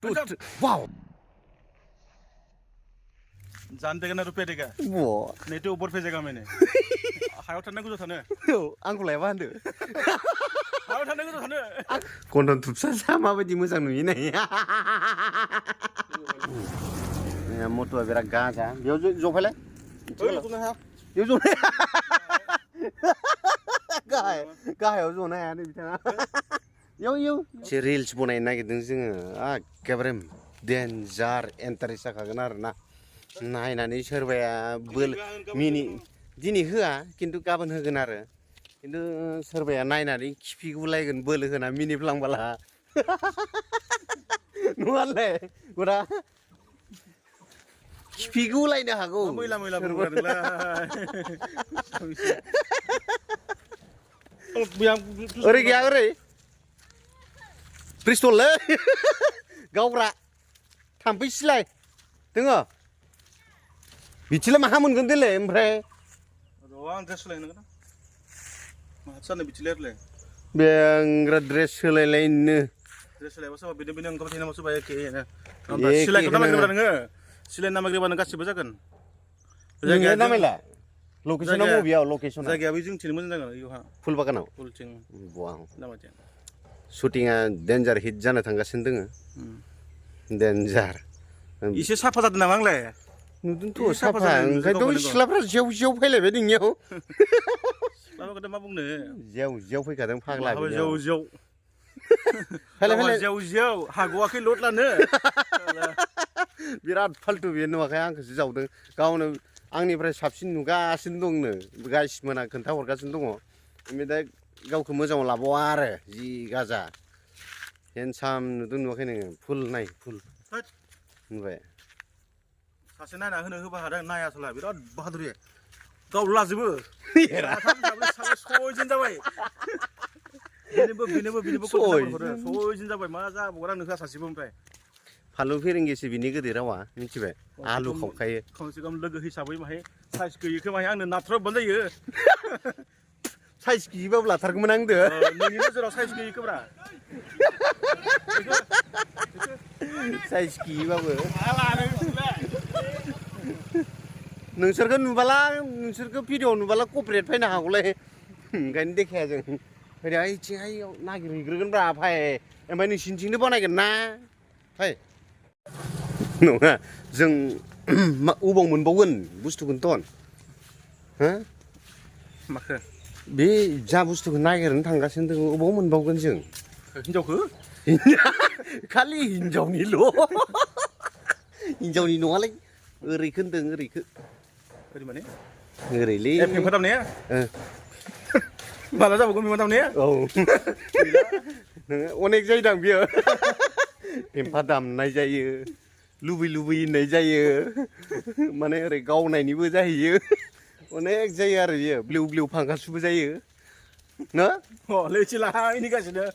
वाव जान देगा ना रुपया देगा वो नहीं तो ऊपर भेजेगा मैंने हायाव थानो गोजौ थानो आंखौ लायबा होनदो हायाव थानो गोजौ थानो कन्टन थुबसा माबायदि मोजां नुयो नाय मट'आ बिराद गाजा बेयाव जफायलाय बेयाव जनाय गाहायाव जनो हाया नै बिथाङा याव एसे रिल्स बनायनो नागिरदों जोङो एखेबारे डेन्जार इन्टारेस्ट जाखागोन आरोना नायनानै सोरबाया मिनि दिनै होआ खिन्थु गाबोन होगोन आरो खिन्थु सोरबाया नायनानै खिफिगुलायगोन बोलो होना मिनिफ्लांबाला नङालै गदा खिफिगुलायनो हागौ मैला ओरै गैया ओरै ब्रिस्टललै गावग्रा थाम्फै सिलाय दोङो बिथिलाय माहा मोनगोन देलाय ओमफ्राय आं ड्रेस सोलायनांगोन मा सानो बिथिलायलाय बेंग्रा ड्रेस सोलायलायनो ड्रेस सोलायबासो बेनो ओंखारबाय थायो नामा सोरबा एखेनो सिलायखौ नामायग्रोबा नोङो सिलाय नामायग्रोबा नों गासिबो जागोन जायगाया नामायला लकेसना बबेयाव लकेसना जायगायाबो जोंथिं मोजां जागोन इयावहा फुलबागानाव फुलथिं वाव नामायथिं शुटिंआ डेन्जार हिट जानो थांगासिनो दोङो डेन्जार एसे साफा जादों नामा आंलाय नुदोंथ' साफा ओंखायनोथ' सिख्लाफ्रा जेव फैलायबाय नोंनियाव सिख्लाफोरखौथ' मा बुंनो जेव फैखादों फाग्ला जेव फैलाय जेव हागौआखै लड लानो बिराद फाल्तु बे नुवाखै आंखौसो जावदों गावनो आंनिफ्राय साबसिन नुगासिनो दंनो गाइसमोना खोन्थाहरगासिनो दङ ओमफ्राय दा गावखौ मोजाङाव लाबावा आरो जि गाजा हेन्डसाम नुदों नुवाखै नोङो फुल नाय फुल नुबाय सासे नायना होबा हादों नायासला बिराद बाहादुरि गाव लाजोबो सयजन जाबाय बेनोबो सयजन जाबाय मा जाबावगोन आं नोंहा सासेबो ओमफ्राय फालु फेरेंगिसो बिनि गोदै रावा मिथिबाय आलु खावखायो खमसे खम लोगो हिसाबै माहाय साइज गैयिखौ माहाय आंनो नाथ्रबबानो जायो साइज गैयिबाबो लाथारगौमोन आंदो नोंनि नोजोराव साइज गैयिखौब्रा साइज गैयिबाबो नोंसोरखौ नुबाला नोंसोरखौ भिडिअ नुबाला कपरेट फैनो हागौलाय ओंखायनो देखाया जों फैदो ओइथिंहायाव नागिरहैग्रोगोन ब्रा फाय ओमफ्राय नोंसिनिथिंनो बानायगोन ना फाय नङा जों अबाव मोनबावगोन बुस्थुखौनोथ' हो माखो बे जा बुस्थुखौ नागिरनो थांगासिनो दङ अबाव मोनबावगोन जों हिनजावखौ खालि हिनजावनिल' हिनजावनि नङालै ओरैखो होनदों ओरैखो ओरै माने ओरैलै फेंफा दामनाया माला जाबावगोन फेंफा दामनाया औ नोङो अनेक जायोदां बियो फेंफा दामनाय जायो लुबै होननाय जायो माने ओरै गावनायनिबो जाहैयो अनेक जायो आरो बियो ब्लिउ फांगासुबो जायो ना लैथिलाहायनि गासिनो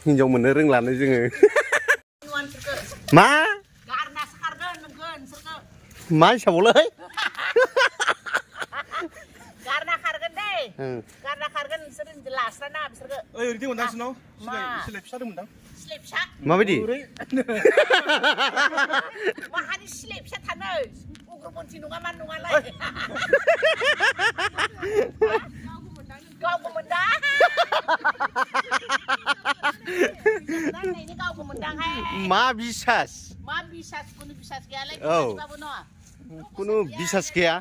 हिनजाव मोननो रोंलानो जोङो मा मा हिसाबावलै गारना खारगोन दे गारना खारगोन नोंसोर लास्राना बिसोरखौ ओइ ओरै दंमोन दां सिनाव सिलाय फिसा दंमोन दां सिलाय फिसा माबायदि माहानि सिलाय फिसा थानो उग्रपन्थि नङा मा नङालाय गावबो मोनदां गावबो मोनदांहाय मा बिसास कुनु बिसास गैयालाय कुनु बिसास गैया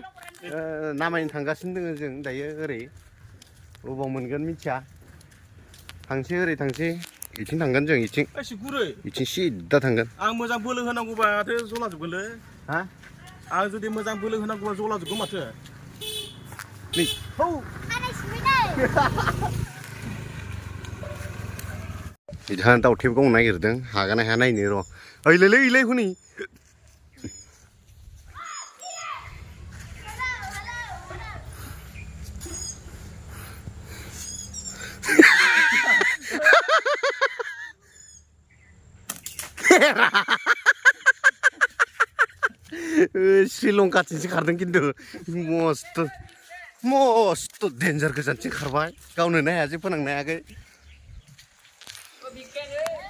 नामायनो थांगासिनो दङ जों दायो ओरै अबाव मोनगोन मिथिया थांसै ओरै थांसै इथिं थांगोन जों इथिं सिद्दा थांगोन आं मोजां बोलो होनांगौबा माथो जलाजोबगोनलै हा आं जुदि मोजां बोलो होनांगौबा जलाजोबगोन माथो नै बिथाङा दाउथेब गावनो नागिरदों हागोन ना हाया नायनो र' ओइलाय हनै श्रीलंकाथिंसो खारदों खिन्थु मस्त डेन्जार गोजानथिं खारबाय गावनो हायासै फोनांनो हायाखै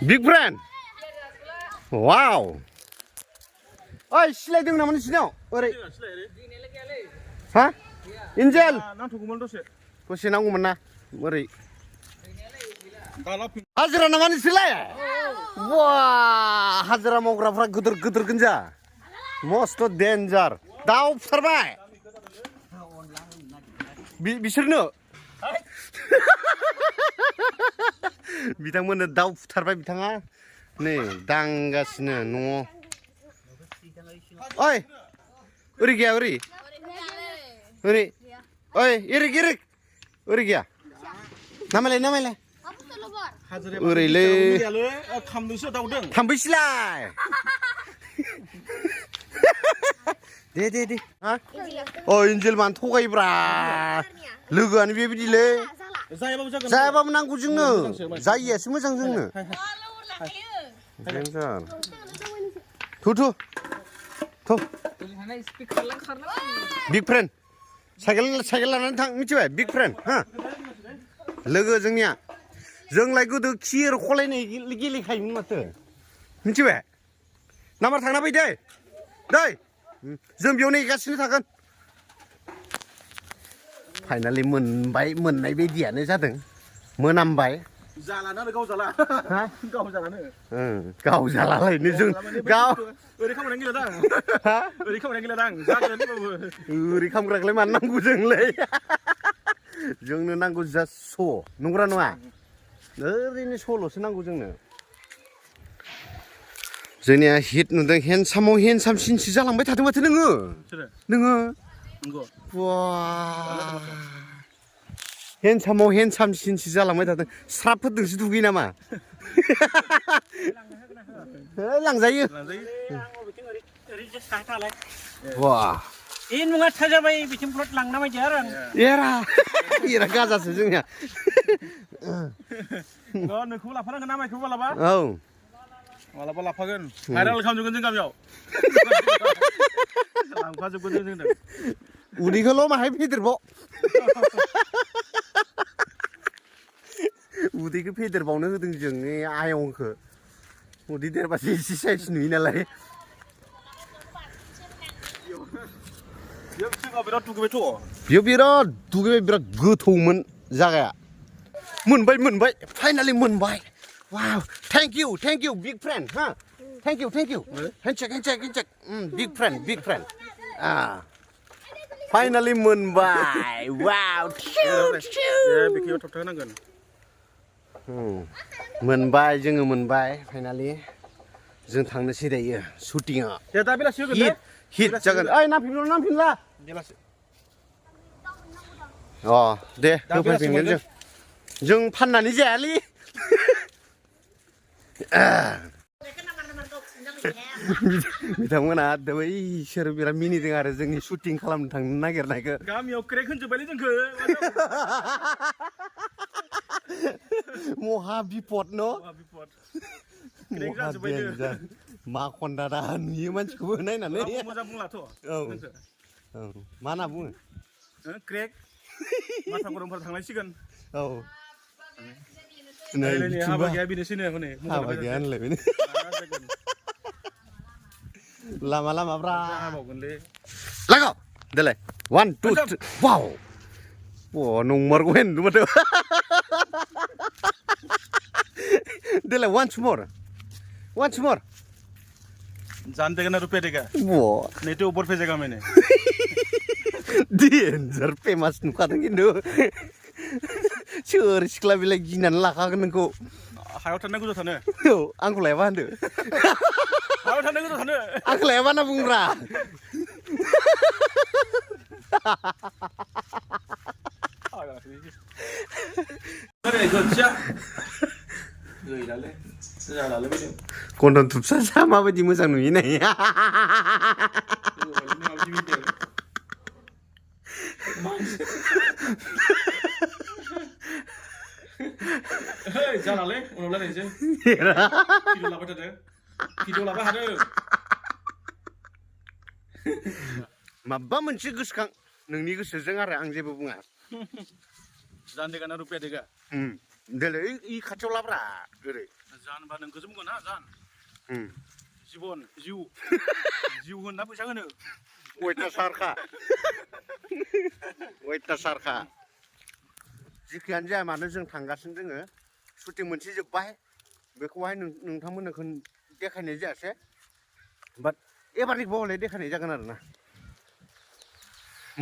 Big friend. Wow. Oi, silaydों नामा नोंसिनाव? ओरै. हा? Angel. नांथ'गौमोन दसे. दसे नांगौमोन ना? ओरै. हाजिरा नामा नोंसोरलाय? Wah, हाजिरा मावग्राफ्रा गिदिर गोनजा. Most danger. दाउ फुथारबाय. बिसोरनो बिथांमोननो दाउ फुथारबाय बिथाङा नै दांगासिनो न'आव ओइ ओरै गैया ओरै ओरै ओइ इरिक ओरै गैया नामायलाय ओरैलै थांबैसैलाय दे हा अ एन्जेल मानो थगायोब्रा लोगोआनो बेबायदिलै जायाबाबो नांगौ जोंनो जायैयासो मोजां जोंनो थु बिग फ्रेन्ड साइकेल लानानै थां मिथिबाय बिग फ्रेन्ड हा लोगो जोंनिया जोंलाय गोदो खि रखलायनाय गेलेखायोमोन माथो मिथिबाय नाम्बार थांना फै दै जों बेयाव नेगासिनो थागोन फाइनालि मोननाय बायदियानो जादों मोनामबाय जालानो गाव जाला गाव जालानो गाव जालालायनो जों गाव ओरै खामानियानो गैलादां हा ओरै खामानियानो गैलादां जागोन बाबु ओरै खामग्राखौलाय मानो नांगौ जोंलाय जोंनो नांगौ जास्ट स' नंगौना नङा ओरैनो सल'सो नांगौ जोंनो जोंनिया हिट नुदों हेन्डसामसिनसो जालांबाय थादों माथो नोङो नंगौ हेन्डसामसिनसो जालांबाय थादों स्राबफोरजोंसो दुगैयो नामा लांजायो ए नङा थाजाबाय बिथिं प्लट लांना बायदि आरो एरा गाजासो जोंनिया नोंखौबो लाफानांगोन ना माइखौबो मालाबा औ मालाबा लाफागोन भाइराल खालामजोबगोन जों गामियाव लांफाजोबगोन जों उदैखौल' माहाय फेदेरबाव उदैखौ फेदेरबावनो होदों जों आयंखौ उदै देरबासो एसे साइज नुयो नालाय बेयाव बिराद दुगैबाय बिराद गोथौमोन जागाया मोनबाय फाइनालि मोनबाय wow thank you big friend हा thank you handshake big friend finally मोनबाय वाव बेखौ थाबथाहोनांगोन मोनबाय जोङो मोनबाय फाइनालि जों थांनोसै दायो शुटिंआ दा बेलासि होगोन हिट जागोन ओइ नामफिनला बेलासि दे होफैफिनगोन जों फाननानै जायालै बिथांमोना बैसोर बिराद मिनिदों आरो जोंनि शुटिं खालामनो थांनो नागिरनायखौ गामियाव क्रेक होनजोब्बायलै जोंखौ महा बिपद न' मा खन्दादा नुयो मानसिखौबो नायनानै मोजां बुंलाथ' औ मा होनना बुङो क्रेक माथा गरमफोर थांलायसिगोन औ हाबा गैया बेनोसैनो हनै हाबा गैया होनलायबाय लामाफ्रा हाबावगोनलै लागाव देलाय 1 2 3 वाव नंमारगौ होनदों माथो देलाय once more जान देगा ना रुपया देगा नहीं तो ऊपर भेजेगा मैंने डेन्जार फेमास नुखादों खिन्थु सोर सिख्ला बेलाय गिनानै लाखागोन नोंखौ हायाव थानो गोजौ थानो औ आंखौ लायाबा होनदो हायाव थानो गोजौ थानो आंखौ लायाबा होनना बुंब्रा कन्टन थुबसा माबायदि मोजां नुयो नाय जालालै उनाव रायलायनोसै भिडिअ लाबाय थादो भिडिअ लाबाय थादो माबा मोनसे गोसोखां नोंनि गोसोजों आरो आं जेबो बुङा जान देगा ना रुपया देगा देलाय इ खाथियाव लाब्रा ओरै जान बा नोंखौसो बुंगोन ना जान जिबन जिउ होनना फैसा होनो अयथासारखा जिखियानो जाया मानो जों थांगासिनो दोङो शुटिं मोनसे जोब्बाय बेखौहाय नोंथांमोननो देखायनाय जायासै बाट एबारनिखौ हले देखायनाय जागोन आरोना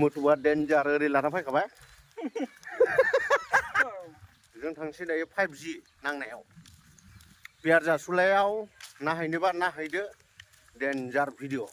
मोथौआ डेन्जार ओरै लाना फैखाबाय जों थांसै दायो 5G नांनायाव बियार जासुलायाव नाहैनोबा नाहैदो डेन्जार भिडिअ